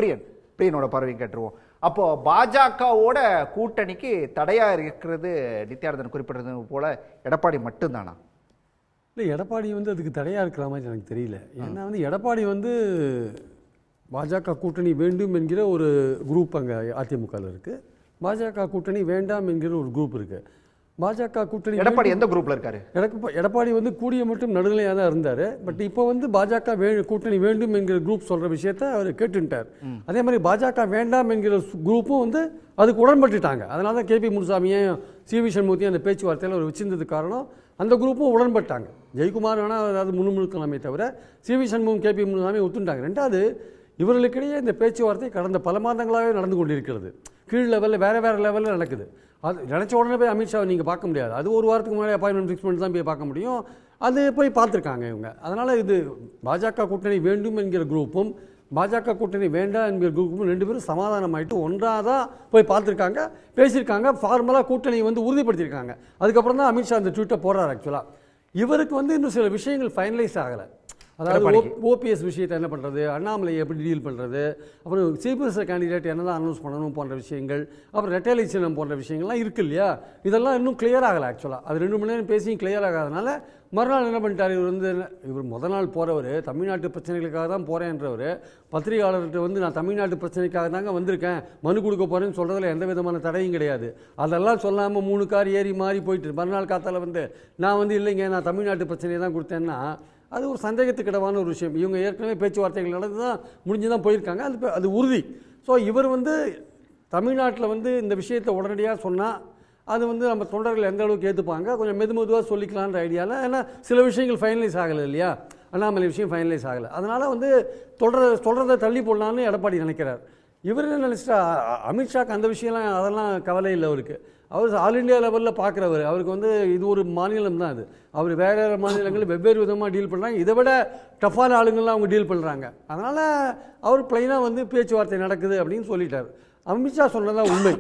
பிரியனோட பார்வை கேட்டுருவோம். அப்போ பாஜகவோட கூட்டணிக்கு தடையா இருக்கிறது நித்யானந்தன் குறிப்பிட்டது போல எடப்பாடி மட்டும்தானா? இல்லை, எடப்பாடி அதுக்கு தடையாக இருக்கிற மாதிரி எனக்கு தெரியல. ஏன்னா எடப்பாடி பாஜக கூட்டணி வேண்டும் என்கிற ஒரு குரூப் அங்கே அதிமுகவில் இருக்குது. பாஜக கூட்டணி வேண்டாம் என்கிற ஒரு குரூப் இருக்குது. பாஜக கூட்டணி எடப்பாடி எந்த குரூப்ல இருக்காரு? எடப்பாடி கூடிய மட்டும் நடுநிலையாக தான் இருந்தார். பட் இப்போ பாஜக கூட்டணி வேண்டும் என்கிற குரூப் சொல்கிற விஷயத்த அவர் கேட்டுட்டார். அதே மாதிரி பாஜக வேண்டாம் என்கிற குரூப்பும் அதுக்கு உடன்பட்டுட்டாங்க. அதனால தான் கேபி முனுசாமியும் சி.வி. சண்முகத்தையும் அந்த பேச்சுவார்த்தையில் அவர் வச்சிருந்தது காரணம் அந்த குரூப்பும் உடன்பட்டாங்க. ஜெயக்குமார் வேணால் அதாவது முன்முழுக்கலாமே தவிர சி.வி. சண்முகம் கேபி முனுசாமி ஒத்துட்டாங்க. ரெண்டாவது, இவர்களுக்கிடையே இந்த பேச்சுவார்த்தை கடந்த பல மாதங்களாகவே நடந்து கொண்டிருக்கிறது. கீழ் லெவலில் வேறு லெவலில் நடக்குது. அது நினச்ச உடனே போய் அமித்ஷாவை நீங்கள் பார்க்க முடியாது. அது ஒரு வாரத்துக்கு முன்னாடி அப்பாயின்மெண்ட் ஃபிக்ஸ் பண்ணி தான் போய் பார்க்க முடியும். அது போய் பார்த்துருக்காங்க இவங்க. அதனால் இது பாஜக கூட்டணி வேண்டும் என்கிற குரூப்பும் பாஜக கூட்டணி வேண்டாம் என்கிற குரூப்பும் ரெண்டு பேரும் சமாதானமாயிட்டு ஒன்றாக தான் போய் பார்த்துருக்காங்க, பேசியிருக்காங்க, ஃபார்மலாக கூட்டணி உறுதிப்படுத்தியிருக்காங்க. அதுக்கப்புறம் தான் அமித்ஷா அந்த ட்வீட்டை போடுறாரு. ஆக்சுவலாக இவருக்கு இன்னும் சில விஷயங்கள் ஃபைனலைஸ் ஆகலை. அதாவது ஓபிஎஸ் விஷயத்தை என்ன பண்ணுறது, அண்ணாமலையை எப்படி டீல் பண்ணுறது, அப்புறம் சீஃப் மினிஸ்டர் கேண்டிடேட் என்ன தான் அனௌன்ஸ் பண்ணணும் போன்ற விஷயங்கள், அப்புறம் ரெட்டைலை சின்னம் போன்ற விஷயங்கள்லாம் இருக்குது இல்லையா, இதெல்லாம் இன்னும் கிளியர் ஆகலை. ஆக்சுவலாக அது 2 மணி நேரம் பேசியும் கிளியர் ஆகாதனால மறுநாள் என்ன பண்ணிட்டார், இவர் முதல் நாள் போகிறவர் தமிழ்நாட்டு பிரச்சனைகளுக்காக தான் போகிறேன்றவர் பத்திரிகையாளர்கிட்ட நான் தமிழ்நாட்டு பிரச்சனைக்காக தாங்க வந்திருக்கேன், மனு கொடுக்க போகிறேன்னு சொல்கிறதுல எந்த விதமான தடையும் கிடையாது. அதெல்லாம் சொல்லாமல் 3 கார் ஏறி மாறி போயிட்டு மறுநாள் காத்தால் நான் இல்லைங்க நான் தமிழ்நாட்டு பிரச்சனையை தான் கொடுத்தேன்னா அது ஒரு சந்தேகத்துக்கிடமான ஒரு விஷயம். இவங்க ஏற்கனவே பேச்சுவார்த்தைகள் நடந்து தான் முடிஞ்சு தான் போயிருக்காங்க. அது உறுதி. ஸோ இவர் தமிழ்நாட்டில் இந்த விஷயத்தை உடனடியாக சொன்னால் அது நம்ம தொண்டர்கள் எந்த அளவுக்கு ஏற்றுப்பாங்க, கொஞ்சம் மெதுவாக சொல்லிக்கலான்ற ஐடியாவில். ஏன்னா சில விஷயங்கள் ஃபைனலைஸ் ஆகலை இல்லையா, அண்ணாமலை விஷயம் ஃபைனலைஸ் ஆகலை. அதனால் சொல்கிறத தள்ளி போடலான்னு எடப்பாடி நினைக்கிறார். இவர் என்ன நினச்சிட்டா, அமித்ஷாக்கு அந்த விஷயம்லாம் அதெல்லாம் கவலை இல்லை அவருக்கு. அவர் ஆல் இண்டியா லெவலில் பார்க்குறவர். அவருக்கு இது ஒரு மாநிலம் தான். அவர் வேறு வேறு மாநிலங்களில் வெவ்வேறு விதமாக டீல் பண்ணுறாங்க. இதை விட டஃப்பான ஆளுங்கள்லாம் அவங்க டீல் பண்ணுறாங்க. அதனால் அவர் பிளைனாக பேச்சுவார்த்தை நடக்குது அப்படின்னு சொல்லிட்டார். அமித்ஷா சொன்னதான் உண்மை.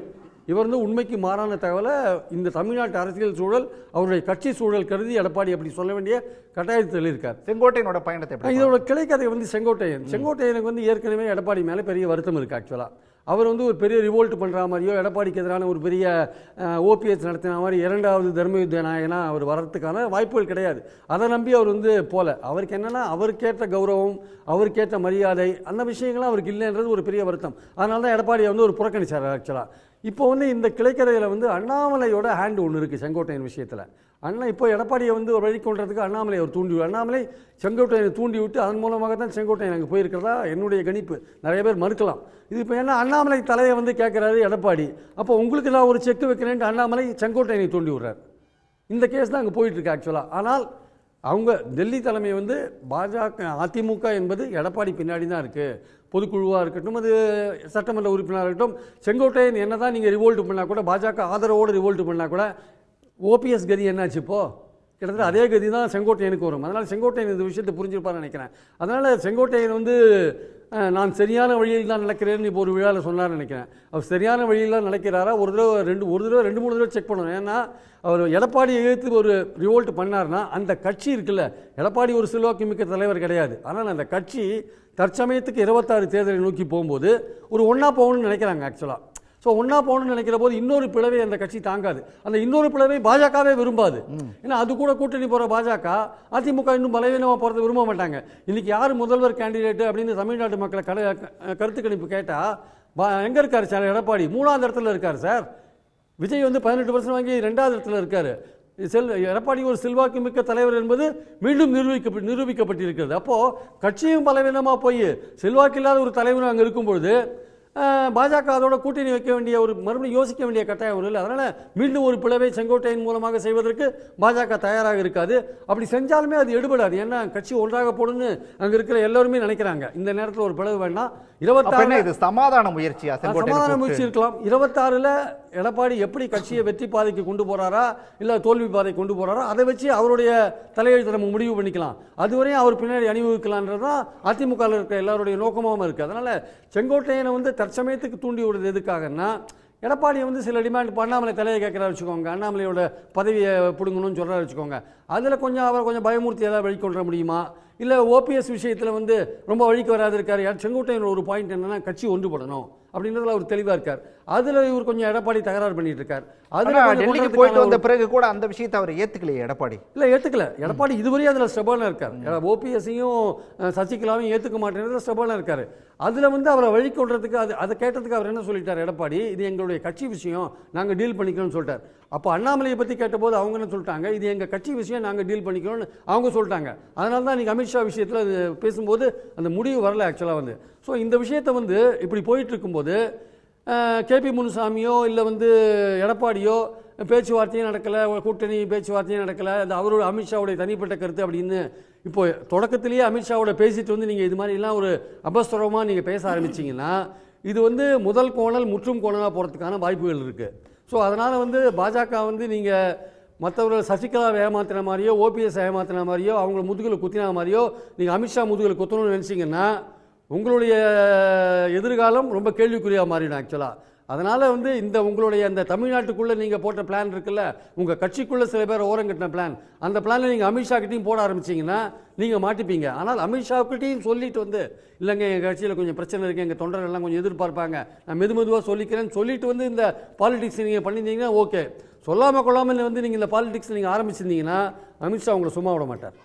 இவர் உண்மைக்கு மாறான தகவலை இந்த தமிழ்நாட்டு அரசியல் சூழல் அவருடைய கட்சி சூழல் கருதி எடப்பாடி அப்படி சொல்ல வேண்டிய கட்டாயத்தில் இருக்கார். செங்கோட்டையனோட பயணத்தை இதோட கிளைக்கதை செங்கோட்டையனுக்கு ஏற்கனவே எடப்பாடி மேலே பெரிய வருத்தம் இருக்குது. ஆக்சுவலாக அவர் ஒரு பெரிய ரிவோல்ட் பண்ணுற மாதிரியோ எடப்பாடிக்கு எதிரான ஒரு பெரிய ஓபிஎஸ் நடத்தின மாதிரி 2வது தர்மயுத்த நாயகனாக அவர் வர்றதுக்கான வாய்ப்புகள் கிடையாது. அதை நம்பி அவர் போல. அவருக்கு என்னென்னா அவருக்கேற்ற கௌரவம், அவருக்கேற்ற மரியாதை, அந்த விஷயங்கள்லாம் அவருக்கு இல்லைன்றது ஒரு பெரிய வருத்தம். அதனால தான் எடப்பாடியை ஒரு புறக்கணிச்சார். ஆக்சுவலாக இப்போ இந்த கிளைக்கதையில் அண்ணாமலையோட ஹேண்ட் ஒன்று இருக்குது செங்கோட்டையன் விஷயத்தில். இப்போ எடப்பாடியை ஒரு வழி கொண்டதுக்கு அண்ணாமலை அவர் அண்ணாமலை செங்கோட்டையனை தூண்டி விட்டு அதன் மூலமாக தான் செங்கோட்டையன் அங்கே போயிருக்கிறதா என்னுடைய கணிப்பு. நிறைய பேர் மறுக்கலாம். இது இப்போ என்ன அண்ணாமலை தலையை கேட்குறாரு எடப்பாடி, அப்போ உங்களுக்கு நான் ஒரு செக் வைக்கிறேன்ட்டு அண்ணாமலை செங்கோட்டையனை தூண்டி விடுறார். இந்த கேஸ் தான் அங்கே போயிட்டுருக்கு ஆக்சுவலாக. ஆனால் அவங்க டெல்லி தலைமை பாஜக அதிமுக என்பது எடப்பாடி பின்னாடி தான் இருக்குது. பொதுக்குழுவாக இருக்கட்டும், அது சட்டமன்ற உறுப்பினராக இருக்கட்டும், செங்கோட்டையன் என்ன தான் நீங்கள் ரிவோல்ட் பண்ணால் கூட, பாஜக ஆதரவோடு ரிவோல்ட் பண்ணால் கூட ஓபிஎஸ் கதி என்னாச்சு இப்போது? கிட்டத்தட்ட அதே கதி தான் செங்கோட்டையனுக்கு வரும். அதனால் செங்கோட்டையன் இந்த விஷயத்தை புரிஞ்சிருப்பான்னு நினைக்கிறேன். அதனால் செங்கோட்டையன் நான் சரியான வழியில் தான் நடக்கிறேன்னு இப்போ ஒரு விழாவில் சொன்னார்னு நினைக்கிறேன். அவர் சரியான வழியில் தான் நடக்கிறாரா, ஒரு தடவை 2-3 தடவை செக் பண்ணணும். ஏன்னா அவர் எடப்பாடியை எதிர்த்து ஒரு ரிவோல்ட் பண்ணார்னா அந்த கட்சி இருக்குல்ல, எடப்பாடி ஒரு செல்வாக்கு மிக்க தலைவர் கிடையாது. ஆனால் அந்த கட்சி தற்சமயத்துக்கு 26 தேர்தலை நோக்கி போகும்போது ஒரு ஒன்றா போகணும்னு நினைக்கிறாங்க ஆக்சுவலாக. ஸோ ஒன்றா போகணும்னு நினைக்கிற போது இன்னொரு பிளவை அந்த கட்சி தாங்காது. அந்த இன்னொரு பிளவை பாஜகவே விரும்பாது. ஏன்னா அது கூட கூட்டணி போகிற பாஜக அதிமுக இன்னும் பலவீனமாக போகிறத விரும்ப மாட்டாங்க. இன்றைக்கி யார் முதல்வர் கேண்டிடேட்டு அப்படின்னு தமிழ்நாட்டு மக்களை கருத்து கணிப்பு கேட்டால் எங்கே இருக்கார் சார்? எடப்பாடி 3ஆவது இடத்துல இருக்கார் சார். விஜய் 18% வாங்கி 2வது இடத்துல இருக்கார். எடப்பாடி ஒரு செல்வாக்கு மிக்க தலைவர் என்பது மீண்டும் நிரூபிக்கப்பட்டிருக்கிறது. அப்போது கட்சியும் பலவீனமாக போய் செல்வாக்கு இல்லாத ஒரு தலைவரும் அங்கே இருக்கும்பொழுது பாஜக அதோட கூட்டணி வைக்க வேண்டிய ஒரு மறுபடியும் யோசிக்க வேண்டிய கட்டாயம் இல்லை. அதனால் மீண்டும் ஒரு பிளவை செங்கோட்டையின் மூலமாக செய்வதற்கு பாஜக தயாராக இருக்காது. அப்படி செஞ்சாலுமே அது எடுபடாது. ஏன்னா கட்சி ஒன்றாக போடுன்னு அங்கே இருக்கிற எல்லோருமே நினைக்கிறாங்க. இந்த நேரத்தில் ஒரு பிளவு வேண்டாம். 26 சமாதான முயற்சி இருக்கலாம். 26ல் எடப்பாடி எப்படி கட்சியை வெற்றி பாதைக்கு கொண்டு போறாரா இல்லை தோல்வி பாதை கொண்டு போறாரா அதை வச்சு அவருடைய தலையெழுத்தை நம்ம முடிவு பண்ணிக்கலாம். அதுவரையும் அவர் பின்னாடி அணிவகுக்கலான்றதான் அதிமுக இருக்கிற எல்லாருடைய நோக்கமாகவும் இருக்குது. அதனால செங்கோட்டையனை தற்சமயத்துக்கு தூண்டி விடுறது எதுக்காகன்னா, எடப்பாடி சில டிமாண்ட் அண்ணாமலை தலையை கேட்குறா வச்சுக்கோங்க, அண்ணாமலையோட பதவியை பிடுங்கணும்னு சொல்கிறா வச்சுக்கோங்க, அதில் அவர் கொஞ்சம் பயமூர்த்தி ஏதாவது வெளிக்கொள்ள முடியுமா, இல்லை ஓபிஎஸ் விஷயத்தில் வந்து ரொம்ப வழிக்கு வராது இருக்கார். செங்கோட்டையன் ஒரு பாயிண்ட் என்னன்னா கட்சி ஒன்றுபடணும் அப்படின்றதுல அவர் தெளிவாக இருக்கார். அதில் இவர் கொஞ்சம் எடப்பாடி தகராறு பண்ணிட்டு இருக்கார். டெல்லிக்கு போயிட்டு வந்த பிறகு கூட அந்த விஷயத்தை அவர் ஏற்றுக்கலையே எடப்பாடி. இல்லை ஏற்றுக்கல எடப்பாடி இதுவரையும் அதில் ஸ்டெபனாக இருக்கார். ஓபிஎஸ்ஸையும் சசிகலாவையும் ஏற்றுக்க மாட்டேங்கிறது ஸ்டெபனாக இருக்கார். அதில் வந்து அவரை வழி கொள்றதுக்கு அதை கேட்டதுக்கு அவர் என்ன சொல்லிட்டார், எடப்பாடி இது எங்களுடைய கட்சி விஷயம் நாங்கள் டீல் பண்ணிக்கணும்னு சொல்லிட்டார். அப்போ அண்ணாமலையை பற்றி கேட்டபோது அவங்க என்ன சொல்லிட்டாங்க, இது எங்கள் கட்சி விஷயம் நாங்கள் டீல் பண்ணிக்கணும்னு அவங்க சொல்லிட்டாங்க. அதனால தான் நீங்கள் அமித்ஷா விஷயத்தில் பேசும்போது அந்த முடிவு வரல ஆக்சுவலாக வந்து. ஸோ இந்த விஷயத்தை வந்து இப்படி போயிட்டு இருக்கும்போது கேபி முனுசாமியோ இல்லை வந்து எடப்பாடியோ பேச்சுவார்த்தையும் நடக்கலை, கூட்டணி பேச்சுவார்த்தையும் நடக்கலை, அது அவரோட அமித்ஷாவுடைய தனிப்பட்ட கருத்து அப்படின்னு இப்போ தொடக்கத்திலேயே அமித்ஷாவோட பேசிட்டு வந்து நீங்கள் இது மாதிரிலாம் ஒரு அபஸ்தரமாக நீங்கள் பேச ஆரம்பிச்சிங்கன்னா இது வந்து முதல் கோணல் முற்றும் கோணலாக போகிறதுக்கான வாய்ப்புகள் இருக்குது. ஸோ அதனால் வந்து பாஜக வந்து நீங்கள் மற்றவர்கள் சசிகலாவை ஏமாத்தின மாதிரியோ ஓபிஎஸ் ஏமாத்தின மாதிரியோ அவங்கள முதுகில் குத்தின மாதிரியோ நீங்கள் அமித்ஷா முதுகில் குத்தணும்னு நினச்சிங்கன்னா உங்களுடைய எதிர்காலம் ரொம்ப கேள்விக்குறியாக மாறிடும் ஆக்சுவலாக. அதனால் வந்து இந்த உங்களுடைய அந்த தமிழ்நாட்டுக்குள்ளே நீங்கள் போட்ட பிளான் இருக்குல்ல, உங்கள் கட்சிக்குள்ளே சில பேர் ஓரங்கட்டின பிளான், அந்த பிளானை நீங்கள் அமித்ஷா கிட்டையும் போட ஆரம்பிச்சிங்கன்னா நீங்கள் மாட்டிப்பீங்க. ஆனால் அமித்ஷாக்கிட்டையும் சொல்லிட்டு வந்து இல்லைங்க எங்கள் கட்சியில் கொஞ்சம் பிரச்சனை இருக்குது, எங்கள் தொண்டர்கள்லாம் கொஞ்சம் எதிர்பார்ப்பாங்க, நான் மெதுவாக சொல்லிக்கிறேன்னு சொல்லிட்டு வந்து இந்த பாலிடிக்ஸ் நீங்கள் பண்ணியிருந்தீங்கன்னா ஓகே. சொல்லாமல் கொள்ளாமல் வந்து நீங்கள் இந்த பாலிடிக்ஸ் நீங்கள் ஆரம்பிச்சிருந்தீங்கன்னா அமித்ஷா உங்களை சும்மா விட மாட்டார்.